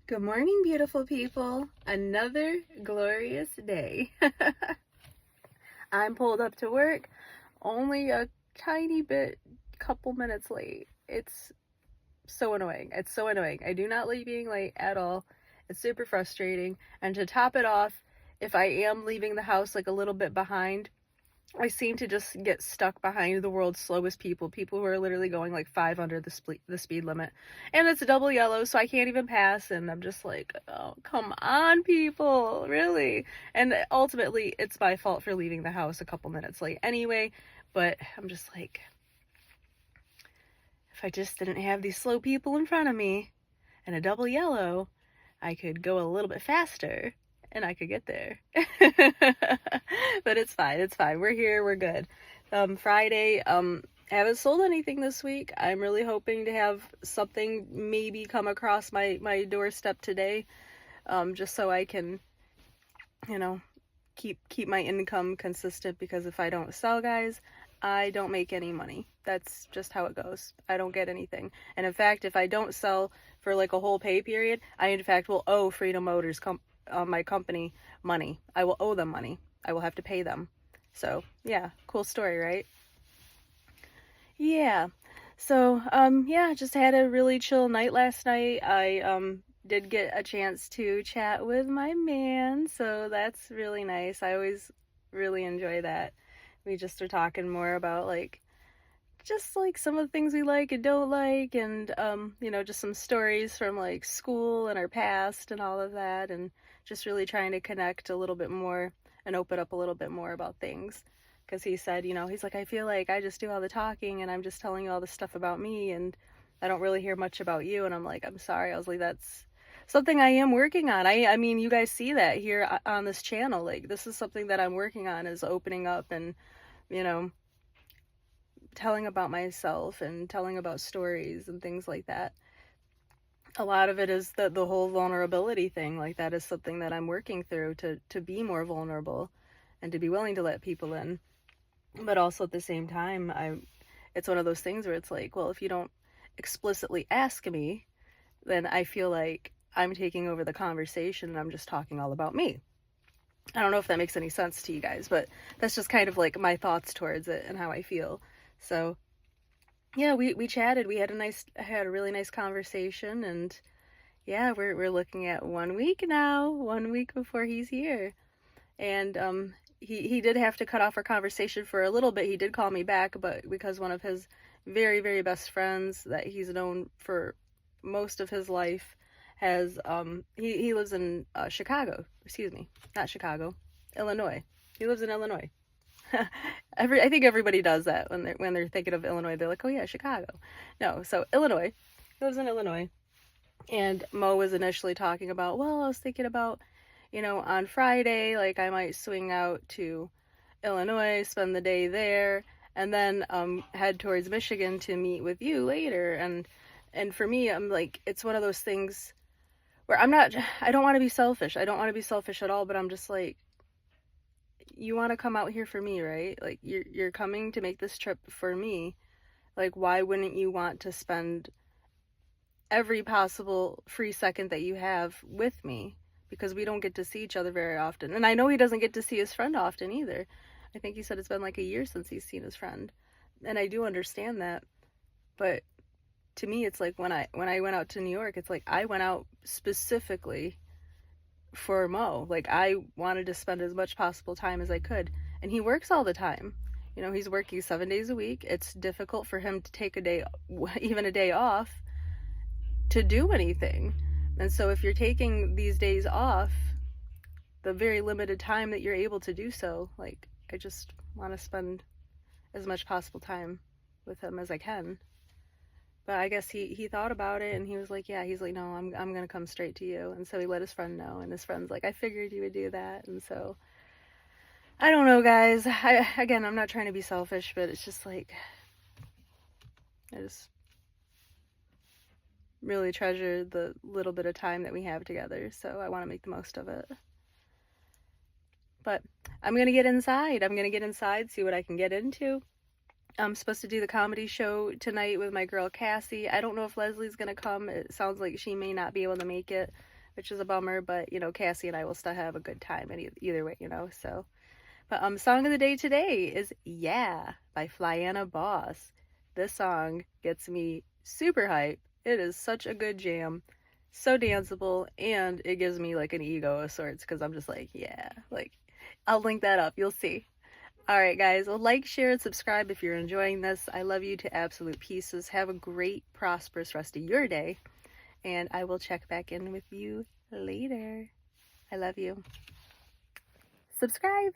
Good morning, beautiful people. Another glorious day. I'm pulled up to work only a tiny bit, couple minutes late. It's so annoying. It's so annoying. I do not like being late at all. It's super frustrating. And to top it off, if I am leaving the house like a little bit behind, I seem to just get stuck behind the world's slowest people who are literally going like 5 under the speed limit. And it's double yellow, so I can't even pass, and I'm just like, oh, come on, people, really? And ultimately, it's my fault for leaving the house a couple minutes late anyway, but I'm just like, if I just didn't have these slow people in front of me and a double yellow, I could go a little bit faster and I could get there. But it's fine. It's fine. We're here. We're good. Friday, haven't sold anything this week. I'm really hoping to have something maybe come across my doorstep today, just so I can, you know, keep my income consistent, because if I don't sell, guys, I don't make any money. That's just how it goes. I don't get anything. And in fact, if I don't sell for like a whole pay period, I in fact will owe Freedom Motors my company money. I will owe them money. I will have to pay them. So yeah, cool story, right? Yeah. So yeah, just had a really chill night last night. I did get a chance to chat with my man, so that's really nice. I always really enjoy that. We just are talking more about like just like some of the things we like and don't like, and just some stories from like school and our past and all of that, and just really trying to connect a little bit more and open up a little bit more about things. Because he said, he's like, I feel like I just do all the talking and I'm just telling you all this stuff about me, and I don't really hear much about you. And I'm like, I'm sorry. I was like, that's something I am working on. I mean, you guys see that here on this channel. Like, this is something that I'm working on, is opening up and, you know, telling about myself and telling about stories and things like that. A lot of it is the whole vulnerability thing. Like, that is something that I'm working through, to be more vulnerable and to be willing to let people in. But also at the same time, it's one of those things where it's like, well, if you don't explicitly ask me, then I feel like I'm taking over the conversation and I'm just talking all about me. I don't know if that makes any sense to you guys, but that's just kind of like my thoughts towards it and how I feel. So yeah, we chatted. We had a really nice conversation, and yeah, we're looking at 1 week now, 1 week before he's here. And he did have to cut off our conversation for a little bit. He did call me back, but because one of his very, very best friends that he's known for most of his life has he lives in Chicago. Excuse me, not Chicago, Illinois. He lives in Illinois. I think everybody does that when they're thinking of Illinois. They're like, oh yeah, Chicago. No, so Illinois. He lives in Illinois. And Mo was initially talking about, well, I was thinking about, on Friday, like I might swing out to Illinois, spend the day there, and then head towards Michigan to meet with you later. And for me, I'm like, it's one of those things where I don't want to be selfish. I don't want to be selfish at all, but I'm just like, you want to come out here for me, right? Like, you're coming to make this trip for me. Like, why wouldn't you want to spend every possible free second that you have with me? Because we don't get to see each other very often. And I know he doesn't get to see his friend often either. I think he said it's been like a year since he's seen his friend. And I do understand that. But to me, it's like when I went out to New York, it's like I went out specifically for Mo. Like, I wanted to spend as much possible time as I could. And he works all the time. He's working 7 days a week. It's difficult for him to take even a day off, to do anything. And so if you're taking these days off, the very limited time that you're able to do so, like, I just want to spend as much possible time with him as I can. But I guess he thought about it, and he was like, yeah, he's like, no, I'm going to come straight to you. And so he let his friend know, and his friend's like, I figured you would do that. And so, I don't know, guys. Again, I'm not trying to be selfish, but it's just like, I just really treasure the little bit of time that we have together. So I want to make the most of it. But I'm going to get inside, see what I can get into. I'm supposed to do the comedy show tonight with my girl Cassie. I don't know if Leslie's gonna come. It sounds like she may not be able to make it. which is a bummer, but you know, Cassie and I will still have a good time either way, you know. So, but song of the day today is "Yeah" by Flyana Boss. This song gets me super hype. It is such a good jam, so danceable, and it gives me like an ego of sorts because I'm just like, yeah, like I'll link that up. You'll see. All right, guys. Well, like, share, and subscribe if you're enjoying this. I love you to absolute pieces. Have a great, prosperous rest of your day, and I will check back in with you later. I love you. Subscribe.